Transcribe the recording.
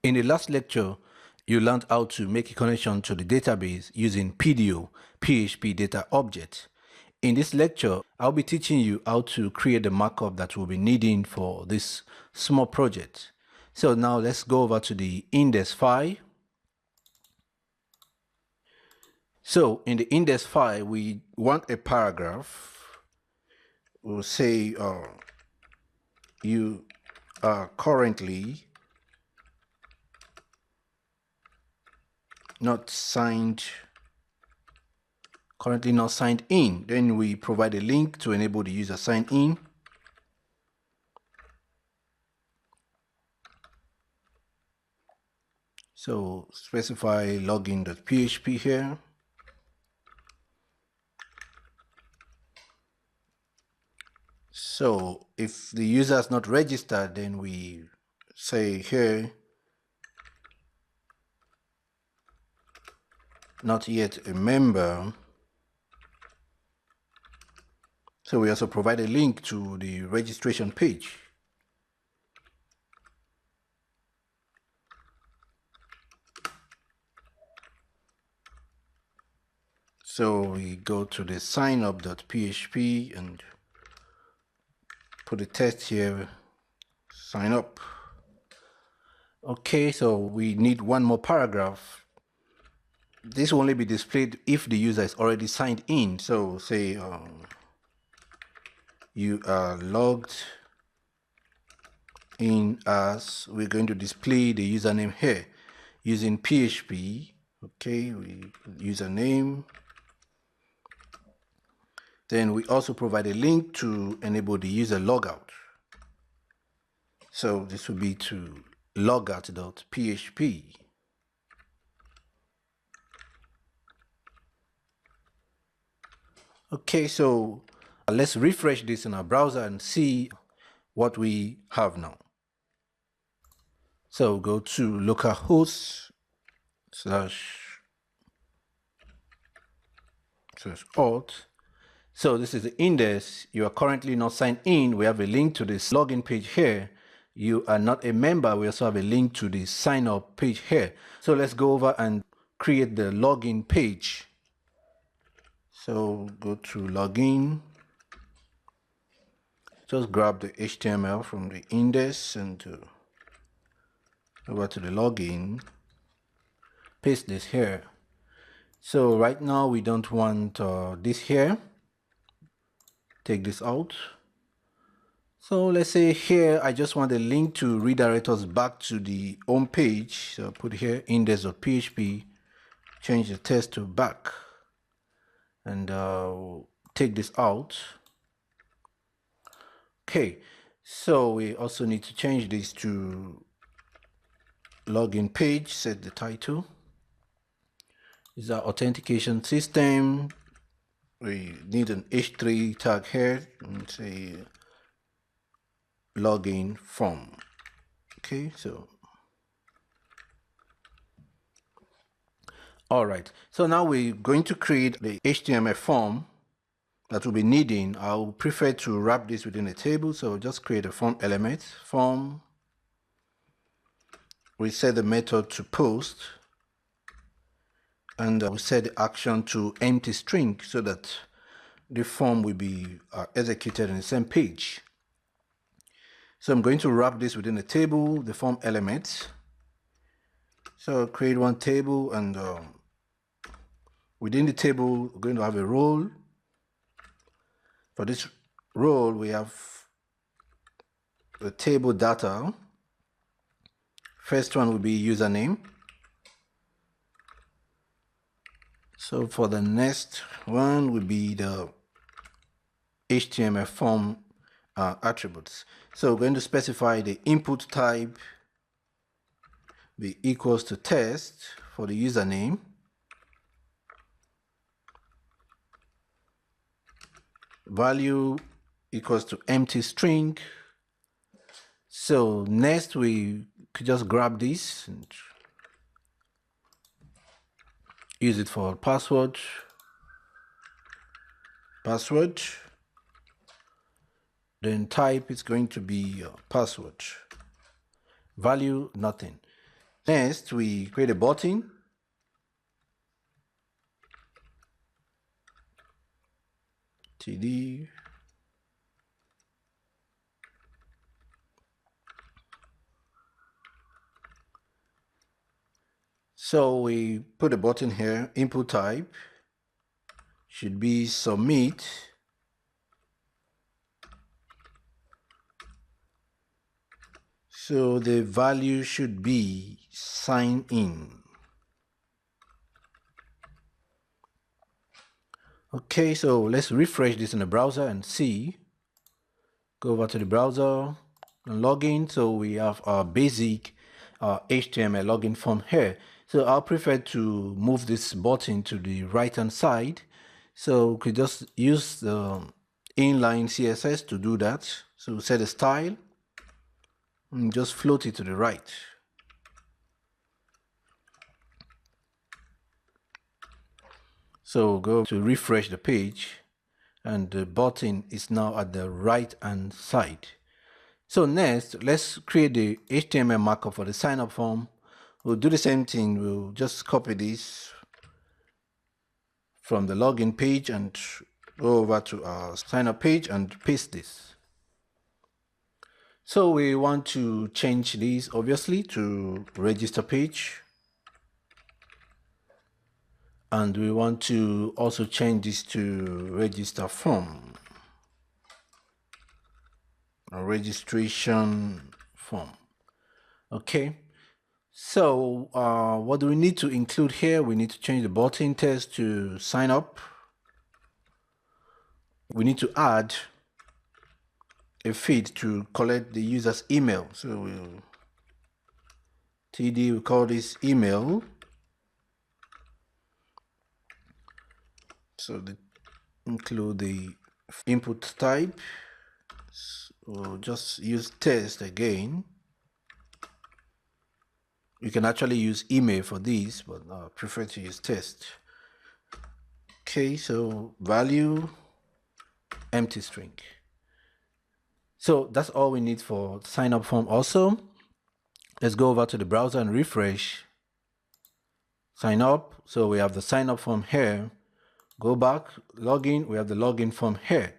In the last lecture, you learned how to make a connection to the database using PDO, PHP Data Object. In this lecture, I'll be teaching you how to create the markup that we'll be needing for this small project. So now let's go over to the index file. So in the index file, we want a paragraph. We'll say you are currently not signed in. Then we provide a link to enable the user sign in. So specify login.php here. So if the user is not registered, then we say here, not yet a member. So we also provide a link to the registration page. So we go to the signup.php and put a text here, sign up. Okay, so we need one more paragraph. This will only be displayed if the user is already signed in. So say you are logged in as, we're going to display the username here using PHP. Okay, username. Then we also provide a link to enable the user logout. So this will be to logout.php. Okay, so let's refresh this in our browser and see what we have now. So go to localhost / alt. So this is the index. You are currently not signed in. We have a link to this login page here. You are not a member. We also have a link to the sign up page here. So let's go over and create the login page. So go to login. Just grab the HTML from the index and over to the login. Paste this here. So right now we don't want this here. Take this out. So let's say here I just want a link to redirect us back to the home page. So put here index.php, change the text to back, and take this out. Okay, so we also need to change this to login page, set the title. This is our authentication system. We need an H3 tag here and say login form. Okay, so all right, so now we're going to create the HTML form that we'll be needing. I'll prefer to wrap this within a table, so just create a form element. Form, we set the method to post, and we set the action to empty string so that the form will be executed on the same page. So I'm going to wrap this within a table, the form element. So create one table, and within the table we're going to have a role. For this role we have the table data. First one will be username. So for the next one will be the HTML form attributes. So we're going to specify the input type be equals to text for the username. Value equals to empty string. So next we could just grab this and use it for password. Then type is going to be password. Value nothing. Next, we create a button. TD. So we put a button here. Input type should be submit. So the value should be sign in. Okay, so let's refresh this in the browser and see. Go over to the browser and log in. So we have our basic HTML login form here. So I'll prefer to move this button to the right hand side. So we could just use the inline CSS to do that. So set a style and just float it to the right. So go to refresh the page and the button is now at the right hand side. So next, let's create the HTML markup for the sign up form. We'll do the same thing. We'll just copy this from the login page and go over to our sign up page and paste this. So we want to change this obviously to register page. And we want to also change this to register form. A registration form. Okay. So what do we need to include here? We need to change the button text to sign up. We need to add a feed to collect the user's email. So we'll TD, we call this email. So include the input type. So we'll just use test again. You can actually use email for this, but I prefer to use test. Okay, so value empty string. So that's all we need for sign up form. Also, let's go over to the browser and refresh. Sign up. So we have the sign up form here. Go back, login. We have the login form here.